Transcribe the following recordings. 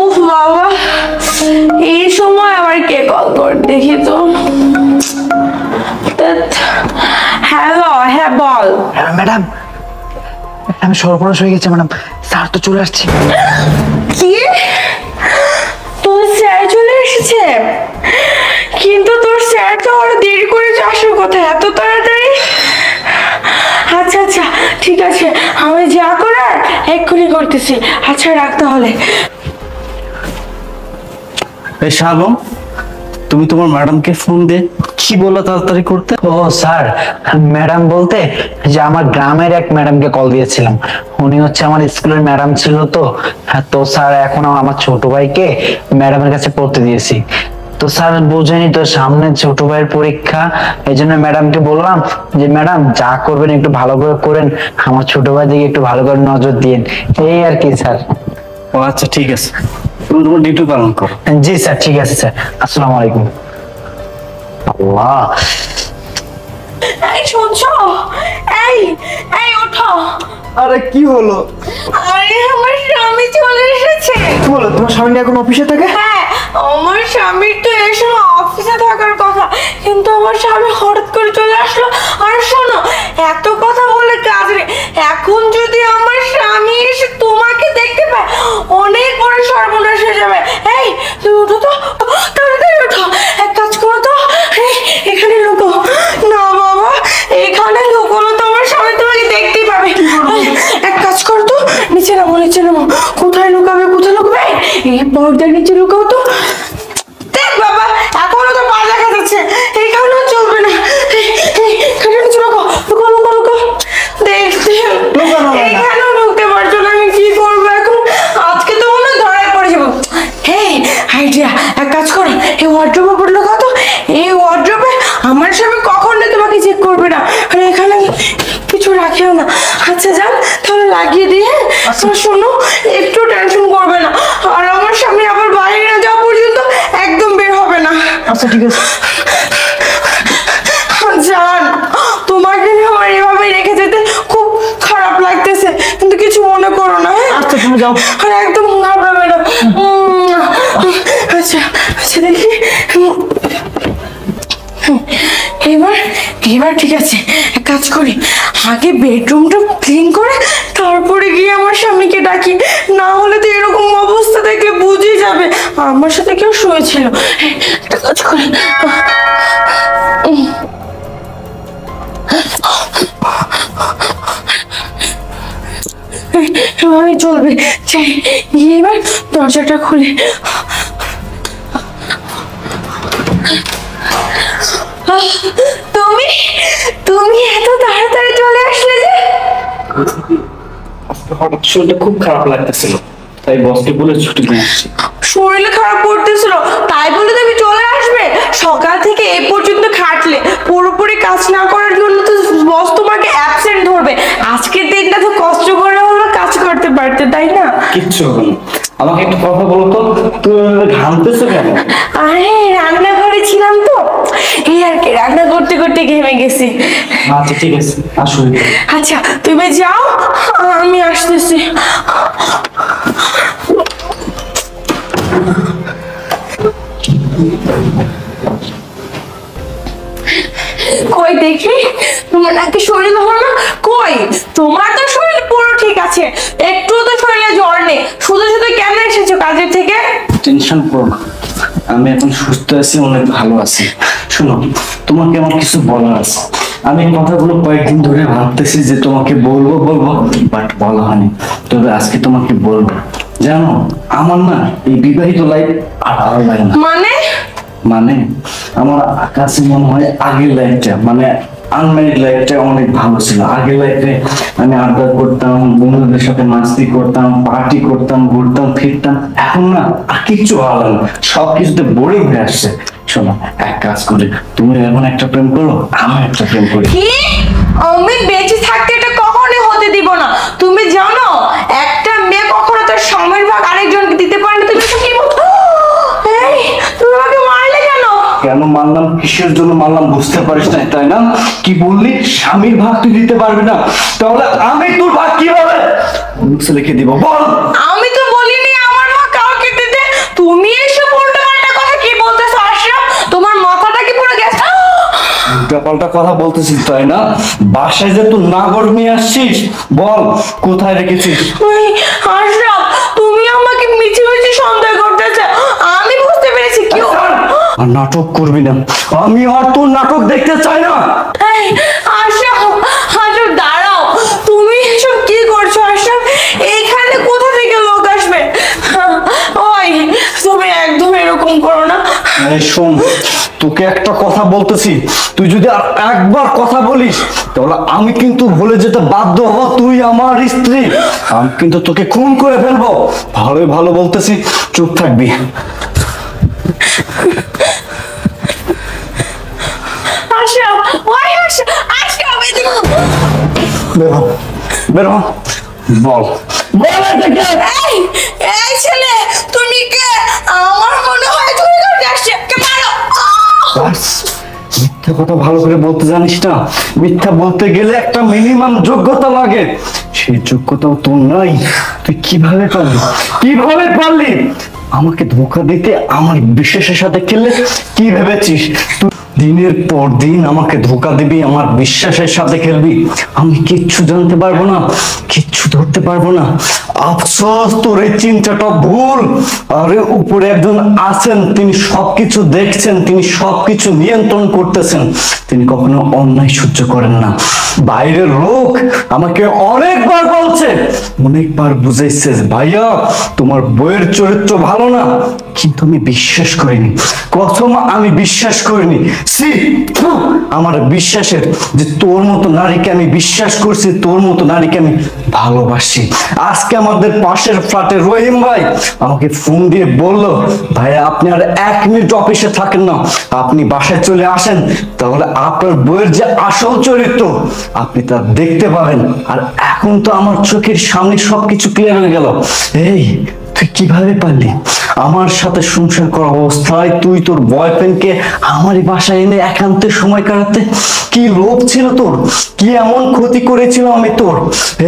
উফ বাবা, এই সময় আবার কে কল করে দেখি তো। হ্যালো, হ্যাঁ বল। ম্যাডাম, আমি সর্বনাশ হয়ে গেছে ম্যাডাম, স্যার তো চলে আসছে। কি? তোর স্যার চলে এসেছে? কিন্তু তোর স্যার তো আরো দেরি করে আসার কথা, এত তাড়াতাড়ি? আচ্ছা আচ্ছা ঠিক আছে, আমি যা করার এক্ষুনি করতেছি। আচ্ছা রাখ তাহলে। এই শালম, তুমি তোমার ম্যাডামকে ফোন দে, কি বললা তাড়াতাড়ি করতে। ও স্যার, ম্যাডাম বলতে যে আমার গ্রামের এক ম্যাডামকে কল দিয়েছিলাম, উনি হচ্ছে আমার স্কুলের ম্যাডাম ছিল তো। তো স্যার এখন আমার ছোট ভাইকে ম্যাডামের কাছে পড়তে দিয়েছি। তো স্যার বোঝেনি তো, সামনে ছোট ভাইয়ের পরীক্ষা, এই জন্য ম্যাডামকে বললাম যে ম্যাডাম যা করবেন একটু ভালো করে করেন, আমার ছোট ভাই দিকে একটু ভালো করে নজর দিন, এই আর কি স্যার। ও আচ্ছা ঠিক আছে, তুমি তোমার ডিউটি পালন করো। জি স্যার, ঠিক আছে স্যার, আসসালামু আলাইকুম। আল্লাহ, এই শুনছো? এই এই ওঠো। আরে কি হলো? আরে আমার স্বামী চলে এসেছে। কি বলো, তোমার স্বামী এখন অফিসে থাকে? হ্যাঁ, আমার স্বামীর তো এই সময় অফিসে থাকার কথা, কিন্তু আমার স্বামী হঠাৎ করে চলে আসলো। আর শোনো, এত কথা বলে কাজ নেই, এখন যদি আমার স্বামী এসে তোমাকে দেখতে পায় অনেক বড় সর্বনাশ হয়ে যাবে। এই তুমি উঠো তো, তাড়াতাড়ি উঠো। এক কাজ করো তো, এখানে লুকো। না বাবা, এখানে লুকোনো তো আমার স্বামী তোমাকে দেখতেই পাবে। এক কাজ করো তো, নিচে নামো, নিচে নামো। কোথায় লুকাবে, কোথায় লুকবে? এই পর্দার নিচে লুকাও তো। দেখ বাবা, এখনো তো পা দেখা যাচ্ছে, এইখানেও চলবে না। খাটের নিচে লুকো, লুকো লুকো লুকো। দেখ এইখানেও ঢুকতে পারছো না, আমি কি করবো এখন? আজকে তো মনে হয় ধরায় পড়ে যাবো। হেই আইডিয়া, এক কাজ করো, এই ওয়ার্ড্রোবে পড়ে লুকাও তো। এই ওয়ার্ড্রোবে আমার স্বামী কখনো তোমাকে চেক করবে না, আর এখানে কিছু রাখিও না। আচ্ছা যান তাহলে লাগিয়ে দিয়ে। শোনো, একটু টেনশন করবে না, আর আমার স্বামী আবার বাইরে না যাওয়া পর্যন্ত একদম বের হবে না। আচ্ছা ঠিক আছে। জান, তোমাকে আমার এভাবে রেখে যেতে খুব খারাপ লাগতেছে, কিন্তু কিছু মনে করো না। আচ্ছা তুমি যাও। আর একদম ঘাবড়াবে না। আচ্ছা আচ্ছা দেখি, এবার এবার ঠিক আছে। এক কাজ করি, আগে বেডরুমটা ক্লিন করে তারপরে গিয়ে আমার স্বামীকে ডাকি, না হলে তো এরকম অবস্থা দেখলে বুঝে যাবে আমার সাথে কেউ শুয়েছিল। একটা কাজ করি, এভাবেই চলবে। চাই গিয়ে এবার দরজাটা খুলে। তুমি তুমি এত তাড়াতাড়ি চলে আসলে যে? হঠাৎ শরীরটা খুব খারাপ লাগতেছিল, তাই বসকে বলে ছুটি নিয়ে আসছি। শরীর খারাপ করতেছিল তাই বলে তুমি চলে আসবে? সকাল থেকে এ পর্যন্ত খাটলে, পুরোপুরি কাজ না করার জন্য তো বস তোমাকে অ্যাবসেন্ট ধরবে। আজকের দিনটা তো কষ্ট করে হলো কাজ করতে পারতে, তাই না? কিচ্ছু হবে না। আমাকে একটু কথা বলো তো, তুমি ঘামতেছো কেন? আরে রান্নাঘরে ছিলাম তো, এই আর কি, রান্না করতে করতে ঘেমে গেছি। আচ্ছা ঠিক আছে, আসো। আচ্ছা তুমি যাও, আমি আসতেছি। কই দেখি, তোমার নাকি শরীর ভালো না? কই, তোমার তো শরীর পুরো ঠিক আছে, একটু তো শরীরে জ্বর নেই, শুধু শুধু কেন এসেছো কাজের থেকে? টেনশন করো না, আমি এখন সুস্থ আছি, অনেক ভালো আছি। শোনো, তোমাকে আমার কিছু বলার আছে। আমি এই কথাগুলো কয়েকদিন ধরে ভাবতেছি যে তোমাকে বলবো বলবো, বাট বলা হয়নি। তবে আজকে তোমাকে বলবো। জানো, আমার না এই বিবাহিত লাইফ আর ভালো লাগে না। মানে আমার কাছে মনে হয় আগের লাইফটা, মানে আনম্যারিড লাইফটা অনেক ভালো ছিল। আগের লাইফে আমি আড্ডা করতাম, বন্ধুদের সাথে মাস্তি করতাম, পার্টি করতাম, ঘুরতাম ফিরতাম। এখন না আর কিচ্ছু ভালো লাগে না, সবকিছুতে বোরিং হয়ে আসছে। শোনো, এক কাজ করি, তুমি এখন একটা প্রেম করো, আমি একটা প্রেম করি। কি? আমি বেঁচে থাকতে এটা কখনোই হতে দিব না। তুমি জানো একটা মেয়ে কখনো তার স্বামীর ভাগ আরেকজনকে দিতে পারে না। তুমি কি বলছো? এই তুমি আমাকে মারলে কেন? কেন মারলাম, কিসের জন্য মারলাম বুঝতে পারিস না, তাই না? কি বললি, স্বামীর ভাগ তুই দিতে পারবি না? তাহলে আমি তোর ভাগ কিভাবে? মুখে লিখে দিব, বল। আমি তো বলিনি আমার মা কাউকে দিতে। তুমি এসব উল্টোপাল্টা কথা কি বলতেছো আশরাফ? তোমার মাথাটা কি পুরো গেছে? উল্টাপাল্টা কথা বলতেছিস তাই না? বাসায় যে তুই নাগর নিয়ে আসছিস, বল কোথায় রেখেছিস? ওই আশরাফ, তুমি আমাকে মিছি মিছি সন্দেহ করতেছো। আমি বুঝতে পেরেছি কি আর নাটক করবি না, আমি আর তোর নাটক দেখতে চাই না। এই আশরাফ, আশরাফ দাঁড়াও, তুমি এসব কি করছো আশরাফ? এইখানে কোথা থেকে লোক আসবে? ওই তুমি একদম এরকম করো না। এই শোন, তোকে একটা কথা বলতেছি, তুই যদি আর একবার কথা বলিস তাহলে আমি কিন্তু ভুলে যেতে বাধ্য হব। তুই আমার স্ত্রী, আমি কিন্তু তোকে খুন করে ফেলবো। ভালোই ভালো বলতেছি, চুপ থাকবি। আশরাফ, ওই আশরাফ, আশরাফ এদিকে। বের হ, বের হ, বল বল এটাকে। এই এই ছেলে, তুমি কে? আমার মনে হয় তুমি কাছে আসছে, কে মারো। বাস, মিথ্যা কথা ভালো করে বলতে জানিস না? মিথ্যা বলতে গেলে একটা মিনিমাম যোগ্যতা লাগে, সেই যোগ্যতাও তোর নাই। তুই কিভাবে পারলি, কিভাবে পারলি আমাকে ধোঁকা দিতে? আমার বিশ্বাসের সাথে খেললে কি ভেবেছিস তুই? দিনের পর দিন আমাকে ধোঁকা দিবি, আমার বিশ্বাসের সাথে খেলবি। আমি কিচ্ছু জানতে পারবো না, কিচ্ছু ধরতে পারবো না। আফসোস, তোর এই চিন্তাটা ভুল। আরে উপরে একজন আছেন, তিনি সবকিছু দেখছেন, তিনি সবকিছু নিয়ন্ত্রণ করতেছেন। তিনি কখনো অন্যায় সহ্য করেন না। বাইরের লোক আমাকে অনেকবার বলছে, অনেকবার বুঝাইছে, ভাইয়া তোমার বইয়ের চরিত্র ভালো না, কিন্তু আমি বিশ্বাস করিনি। প্রথম আমি বিশ্বাস করিনি। আমার বিশ্বাসের যে তোর মতো নারীকে আমি বিশ্বাস করছি, তোর মতো নারীকে আমি ভালোবাসি। আজকে আমাদের পাশের ফ্ল্যাটে রহিম ভাই আমাকে ফোন দিয়ে বলল, ভাইয়া আপনি আর 1 মিনিট অফিসে থাকেন না, আপনি বাসায় চলে আসেন, তাহলে আপনার বইয়ের যে আসল চরিত্র আপনি তা দেখতে পাবেন। আর এখন তো আমার চোখের সামনে সবকিছু ক্লিয়ার হয়ে গেল। এই তুই কিভাবে পারলি আমার সাথে সংসার করা অবস্থায় তুই তোর বয়ফ্রেন্ডকে আমারই বাসায় এনে একান্তে সময় কাটাতে? কি লোভ ছিল তোর? কি এমন ক্ষতি করেছিল আমি তোর?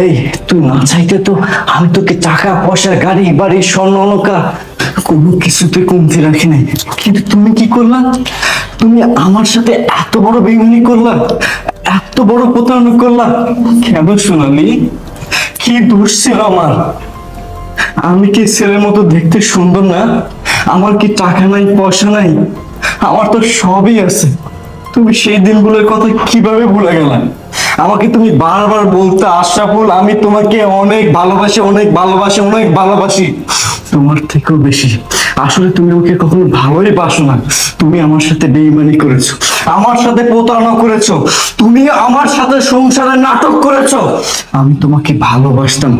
এই তুই না চাইতে তো আমি তোকে টাকা পয়সা, গাড়ি বাড়ি, স্বর্ণ অলংকার কোনো কিছুতে কমতি রাখি নাই, কিন্তু তুমি কি করলা? তুমি আমার সাথে এত বড় বেইমানি করলা, এত বড় প্রতারণা করলা। কেন সোনালি? কি দোষ ছিল আমার? আমি কি ছেলের মতো দেখতে সুন্দর না? আমার কি টাকা নাই, পয়সা নাই? আমার তো সবই আছে। তুমি সেই দিনগুলোর কথা কিভাবে ভুলে গেলা? আমাকে তুমি বারবার বলতে, আশরাফুল আমি তোমাকে অনেক ভালোবাসি, অনেক ভালোবাসি, অনেক ভালোবাসি, তোমার থেকেও বেশি। আসলে তুমি ওকে কখনো ভালোই বাসো না। তুমি আমার সাথে বেইমানি করেছো, আমার সাথে প্রতারণা করেছো, তুমি আমার সাথে সংসারে নাটক করেছো। আমি তোমাকে ভালোবাসতাম,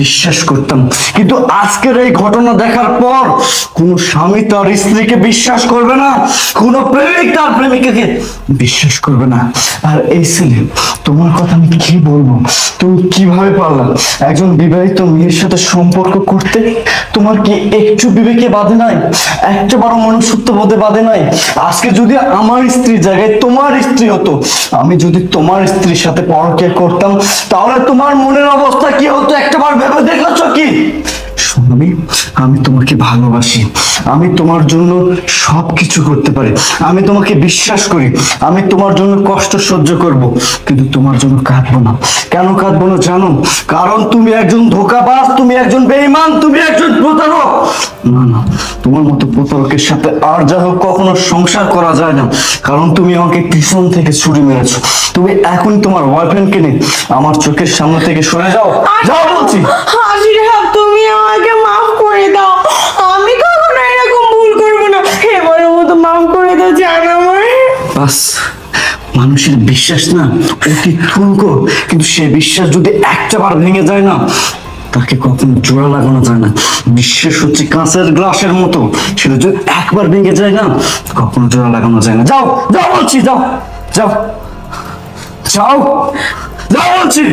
বিশ্বাস করতাম, কিন্তু আজকের এই ঘটনা দেখার পর কোনো স্বামী তার স্ত্রীকে বিশ্বাস করবে না, কোনো প্রেমিক তার প্রেমিকাকে বিশ্বাস করবে না। আর এই ছেলে, তোমার কথা আমি কি বলবো? তুমি কিভাবে পারলা একজন বিবাহিত মেয়ের সাথে সম্পর্ক করতে? তোমার কি একটু বিবেকে বাধে নাই? একটা বড় মনুষ্যত্ব বোধে বাধে নাই? আজকে যদি আমার স্ত্রীর জায়গায় তোমার স্ত্রী হতো, আমি যদি তোমার স্ত্রীর সাথে পরকীয়া করতাম, তাহলে তোমার মনের অবস্থা কি হতো একটাবার ভেবে দেখেছো কি? শুনবি, আমি তোমাকে ভালোবাসি, আমি তোমার জন্য সবকিছু করতে পারি, আমি তোমাকে বিশ্বাস করি, আমি তোমার জন্য কষ্ট সহ্য করব, কিন্তু তোমার জন্য কাঁদবো না। কেন কাঁদবো না জানো? কারণ তুমি একজন ধোঁকাবাজ, তুমি একজন বেঈমান, তুমি একজন প্রতারক। না না, তোমার মতো প্রতারকের সাথে আর যা হোক কখনো সংসার করা যায় না, কারণ তুমি আমাকে পিছন থেকে ছুরি মেরেছো। তুমি এখন তোমার বয়ফ্রেন্ডকে নিয়ে আমার চোখের সামনে থেকে সরে যাও, যাও বলছি। আশরাফ, তুমি আমাকে মাফ করে দাও, আমি কখনো এরকম ভুল করবো না, এবারের মতো মাফ করে দাও জান আমার। বাস, মানুষের বিশ্বাস না অতি ঠুনকো, কিন্তু সে বিশ্বাস যদি একটাবার ভেঙে যায় না, তাকে কখনো জোড়া লাগানো যায় না। বিশ্বাস হচ্ছে কাঁচের গ্লাসের মতো, সেটা যদি একবার ভেঙে যায় না, কখনো জোড়া লাগানো যায় না। যাও যাও বলছি, যাও যাও যাও যাও বলছি।